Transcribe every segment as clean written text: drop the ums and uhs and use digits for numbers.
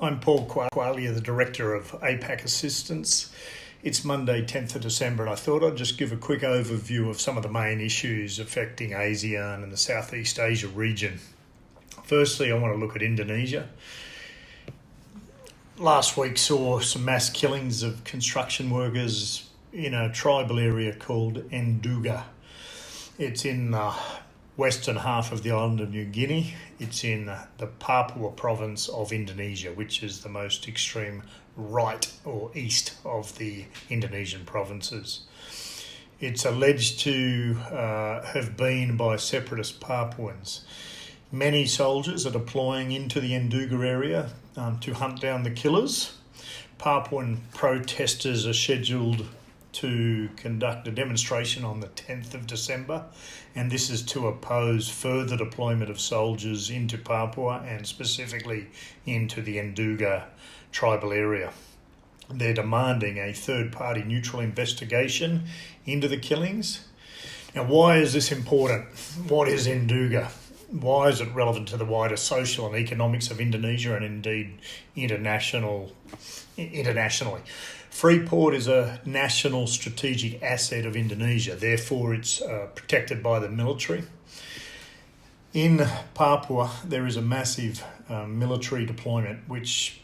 I'm Paul Quaglia, the Director of APAC Assistance. It's Monday, 10th of December, and I thought I'd just give a quick overview of some of the main issues affecting ASEAN and the Southeast Asia region. Firstly, I want to look at Indonesia. Last week saw some mass killings of construction workers in a tribal area called Nduga. It's in the western half of the island of New Guinea. It's in the Papua province of Indonesia, which is the most extreme right or east of the Indonesian provinces. It's alleged to have been by separatist Papuans. Many soldiers are deploying into the Nduga area to hunt down the killers. Papuan protesters are scheduled to conduct a demonstration on the 10th of December, and this is to oppose further deployment of soldiers into Papua and specifically into the Nduga tribal area. They're demanding a third-party neutral investigation into the killings. Now, why is this important? What is Nduga? Why is it relevant to the wider social and economics of Indonesia and indeed internationally? Freeport is a national strategic asset of Indonesia, therefore it's protected by the military. In Papua, there is a massive military deployment which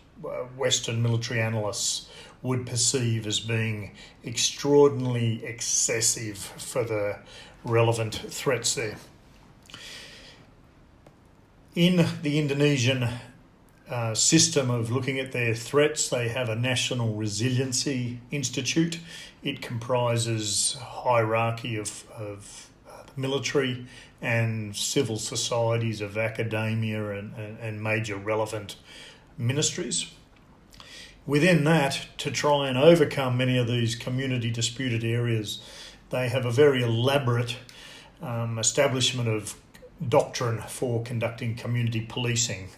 Western military analysts would perceive as being extraordinarily excessive for the relevant threats there. In the Indonesian system of looking at their threats, they have a National Resiliency Institute. It comprises hierarchy of military and civil societies, of academia and major relevant ministries. Within that, to try and overcome many of these community disputed areas, they have a very elaborate establishment of doctrine for conducting community policing.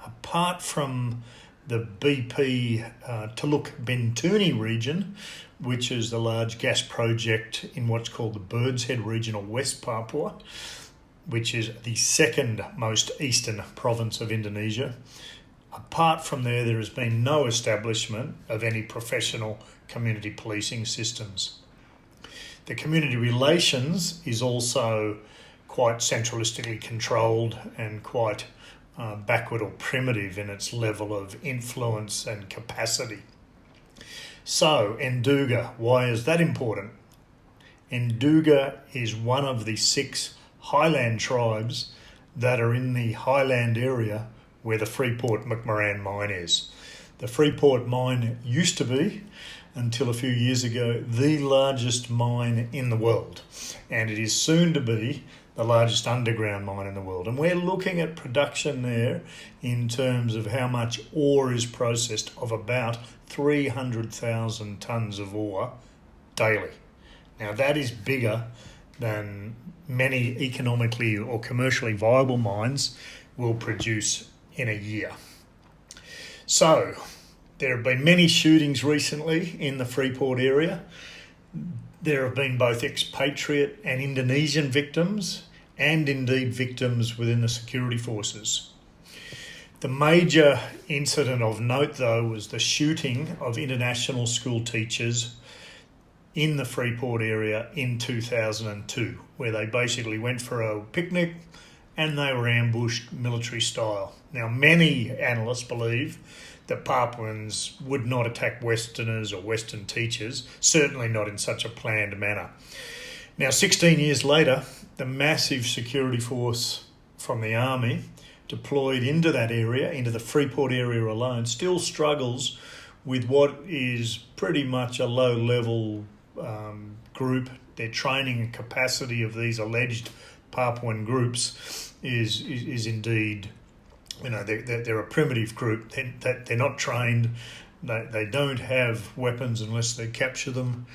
Apart from the BP Teluk Bintuni region, which is the large gas project in what's called the Bird's Head region of West Papua, which is the second most eastern province of Indonesia. Apart from there has been no establishment of any professional community policing systems. The community relations is also quite centralistically controlled and quite backward or primitive in its level of influence and capacity. So, Nduga, why is that important? Nduga is one of the 6 highland tribes that are in the highland area where the Freeport McMoran mine is. The Freeport mine used to be, until a few years ago, the largest mine in the world, and it is soon to be the largest underground mine in the world. And we're looking at production there in terms of how much ore is processed, of about 300,000 tonnes of ore daily. Now that is bigger than many economically or commercially viable mines will produce in a year. So there have been many shootings recently in the Freeport area. There have been both expatriate and Indonesian victims, and indeed victims within the security forces. The major incident of note, though, was the shooting of international school teachers in the Freeport area in 2002, where they basically went for a picnic and they were ambushed military style. Now, many analysts believe that Papuans would not attack Westerners or Western teachers, certainly not in such a planned manner. Now, 16 years later, the massive security force from the army deployed into that area, into the Freeport area alone, still struggles with what is pretty much a low-level group. Their training and capacity of these alleged Papuan groups is indeed, they're a primitive group. They're not trained. They don't have weapons unless they capture them.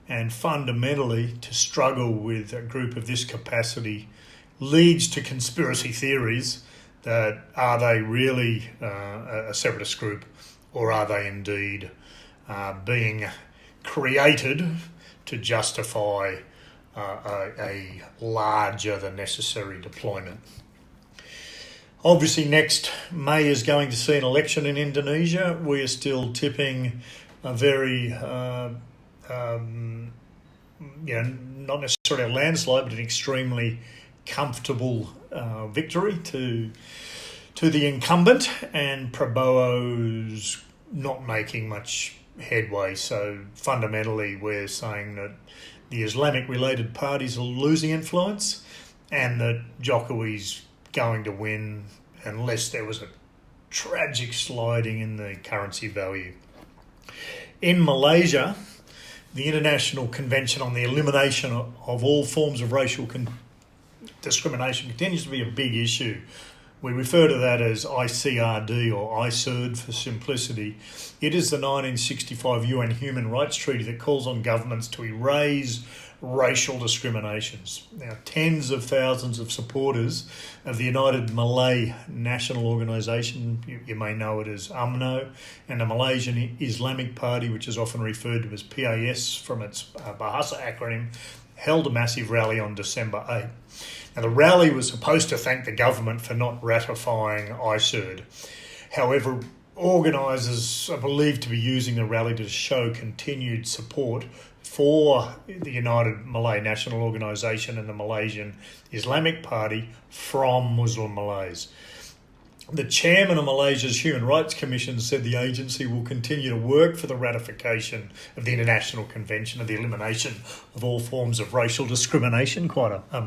And fundamentally, to struggle with a group of this capacity leads to conspiracy theories that are they really a separatist group, or are they indeed being created to justify a larger than necessary deployment. Obviously, next May is going to see an election in Indonesia. We are still tipping a very, not necessarily a landslide, but an extremely comfortable victory to the incumbent, and Prabowo's not making much headway. So fundamentally, we're saying that the Islamic-related parties are losing influence, and that Jokowi's going to win unless there was a tragic sliding in the currency value. In Malaysia, the International Convention on the Elimination of All Forms of Racial Discrimination continues to be a big issue. We refer to that as ICRD or ICERD for simplicity. It is the 1965 UN Human Rights Treaty that calls on governments to erase racial discriminations. Now, tens of thousands of supporters of the United Malay National Organisation, you may know it as UMNO, and the Malaysian Islamic Party, which is often referred to as PAS from its Bahasa acronym, held a massive rally on December 8. Now, the rally was supposed to thank the government for not ratifying ICERD. However, organisers are believed to be using the rally to show continued support for the United Malay National Organisation and the Malaysian Islamic Party from Muslim Malays. The chairman of Malaysia's Human Rights Commission said the agency will continue to work for the ratification of the International Convention of the Elimination of All Forms of Racial Discrimination, quite a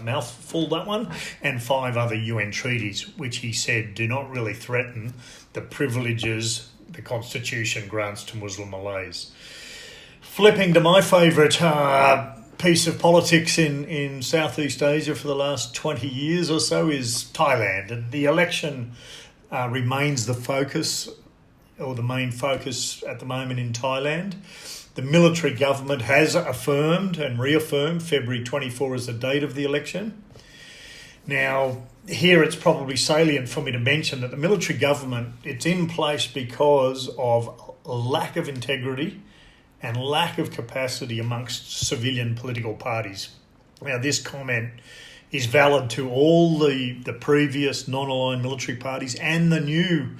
mouthful that one, and 5 other UN treaties, which he said do not really threaten the privileges the Constitution grants to Muslim Malays. Flipping to my favourite piece of politics in Southeast Asia for the last 20 years or so is Thailand. And the election remains the focus, or the main focus at the moment in Thailand. The military government has affirmed and reaffirmed February 24 as the date of the election. Now, here it's probably salient for me to mention that the military government, it's in place because of a lack of integrity and lack of capacity amongst civilian political parties. Now, this comment is valid to all the previous non-aligned military parties and the new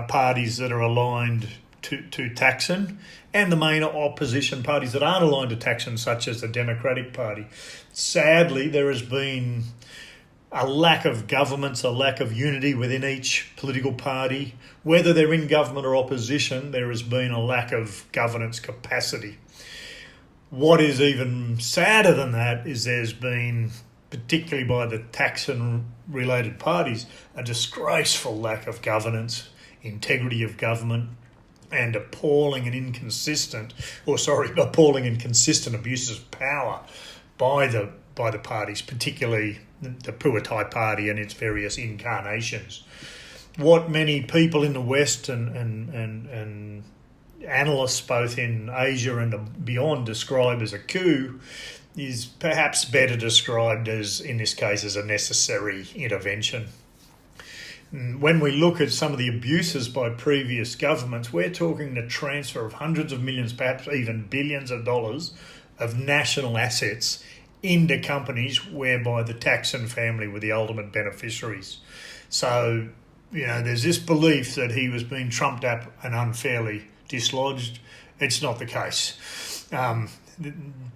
parties that are aligned to Thaksin, and the main opposition parties that aren't aligned to Thaksin, such as the Democratic Party. Sadly, there has been a lack of governance, a lack of unity within each political party. Whether they're in government or opposition, there has been a lack of governance capacity. What is even sadder than that is there's been, particularly by the Thaksin-related parties, a disgraceful lack of governance, integrity of government, and appalling and consistent abuses of power by the parties, particularly the Pheu Thai Party and its various incarnations. What many people in the West and analysts both in Asia and beyond describe as a coup is perhaps better described as, in this case, as a necessary intervention. When we look at some of the abuses by previous governments, we're talking the transfer of hundreds of millions, perhaps even billions of dollars of national assets into companies whereby the Thaksin family were the ultimate beneficiaries. So, there's this belief that he was being trumped up and unfairly dislodged. It's not the case.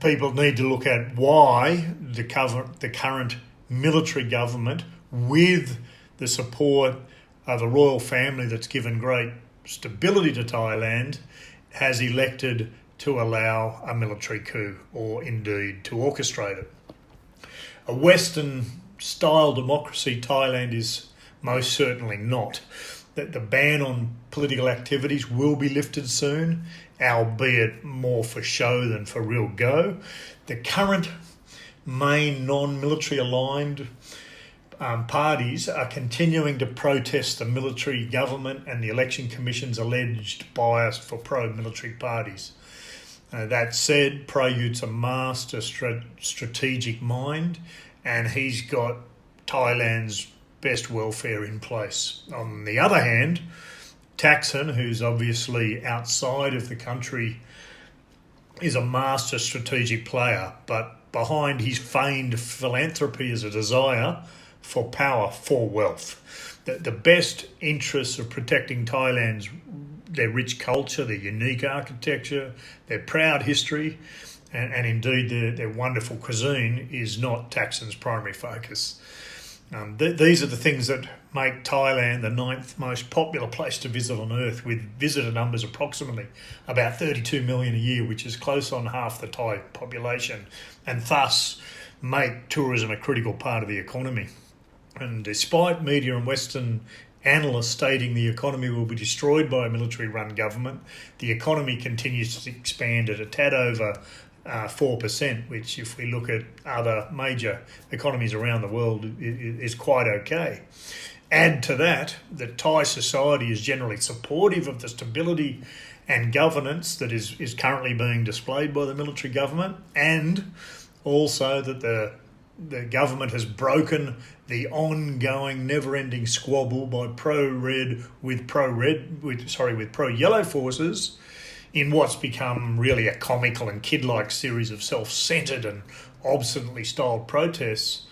People need to look at why the current military government, with the support of a royal family that's given great stability to Thailand, has elected to allow a military coup, or indeed to orchestrate it. A Western-style democracy, Thailand is most certainly not. That the ban on political activities will be lifted soon, albeit more for show than for real go. The current main non-military aligned parties are continuing to protest the military government and the election commission's alleged bias for pro-military parties. That said, Prayut's a master strategic mind, and he's got Thailand's best welfare in place. On the other hand, Thaksin, who's obviously outside of the country, is a master strategic player, but behind his feigned philanthropy is a desire for power, for wealth. The best interests of protecting their rich culture, their unique architecture, their proud history, and indeed their wonderful cuisine is not Thaksin's primary focus. These are the things that make Thailand the 9th most popular place to visit on earth, with visitor numbers approximately about 32 million a year, which is close on half the Thai population, and thus make tourism a critical part of the economy. And despite media and Western analysts stating the economy will be destroyed by a military-run government, the economy continues to expand at a tad over 4%, which, if we look at other major economies around the world, is quite okay. Add to that Thai society is generally supportive of the stability and governance that is currently being displayed by the military government, and also that the government has broken the ongoing, never-ending squabble by pro-red with pro-yellow forces in what's become really a comical and kid-like series of self-centred and obstinately styled protests.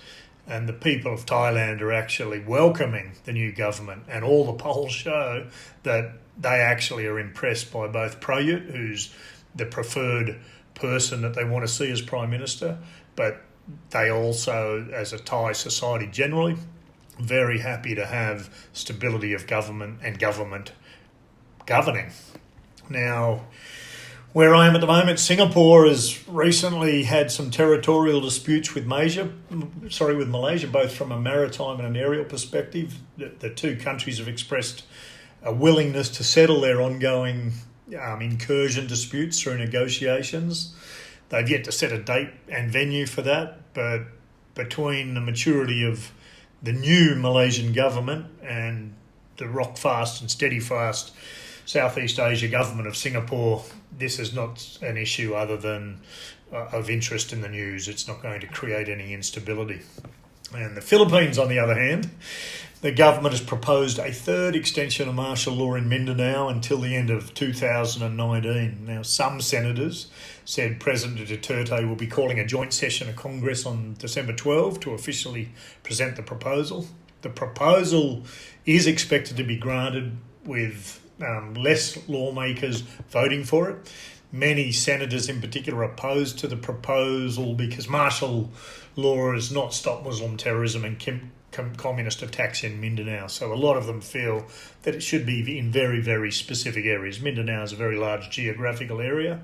And the people of Thailand are actually welcoming the new government, and all the polls show that they actually are impressed by both Prayut, who's the preferred person that they want to see as Prime Minister, but they also, as a Thai society generally, very happy to have stability of government and government governing. Now, where I am at the moment, Singapore has recently had some territorial disputes with Malaysia, both from a maritime and an aerial perspective. The two countries have expressed a willingness to settle their ongoing incursion disputes through negotiations. They've yet to set a date and venue for that, but between the maturity of the new Malaysian government and the rock-fast and steady-fast Southeast Asia government of Singapore, this is not an issue other than of interest in the news. It's not going to create any instability. And the Philippines, on the other hand, the government has proposed a third extension of martial law in Mindanao until the end of 2019. Now, some senators said President Duterte will be calling a joint session of Congress on December 12 to officially present the proposal. The proposal is expected to be granted with less lawmakers voting for it. Many senators in particular are opposed to the proposal because martial law has not stopped Muslim terrorism and communist attacks in Mindanao. So a lot of them feel that it should be in very, very specific areas. Mindanao is a very large geographical area.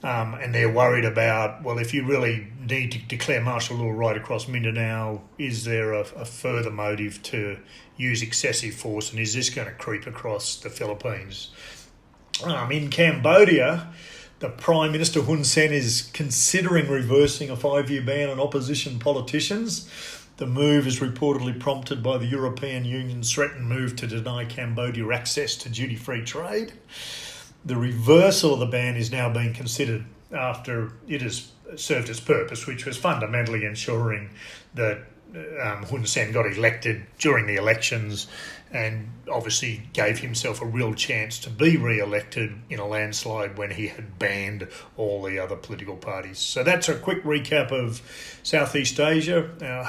And they're worried about, well, if you really need to declare martial law right across Mindanao, is there a further motive to use excessive force, and is this going to creep across the Philippines? In Cambodia, the Prime Minister Hun Sen is considering reversing a 5-year ban on opposition politicians. The move is reportedly prompted by the European Union's threatened move to deny Cambodia access to duty-free trade. The reversal of the ban is now being considered after it has served its purpose, which was fundamentally ensuring that Hun Sen got elected during the elections and obviously gave himself a real chance to be re-elected in a landslide when he had banned all the other political parties. So that's a quick recap of Southeast Asia.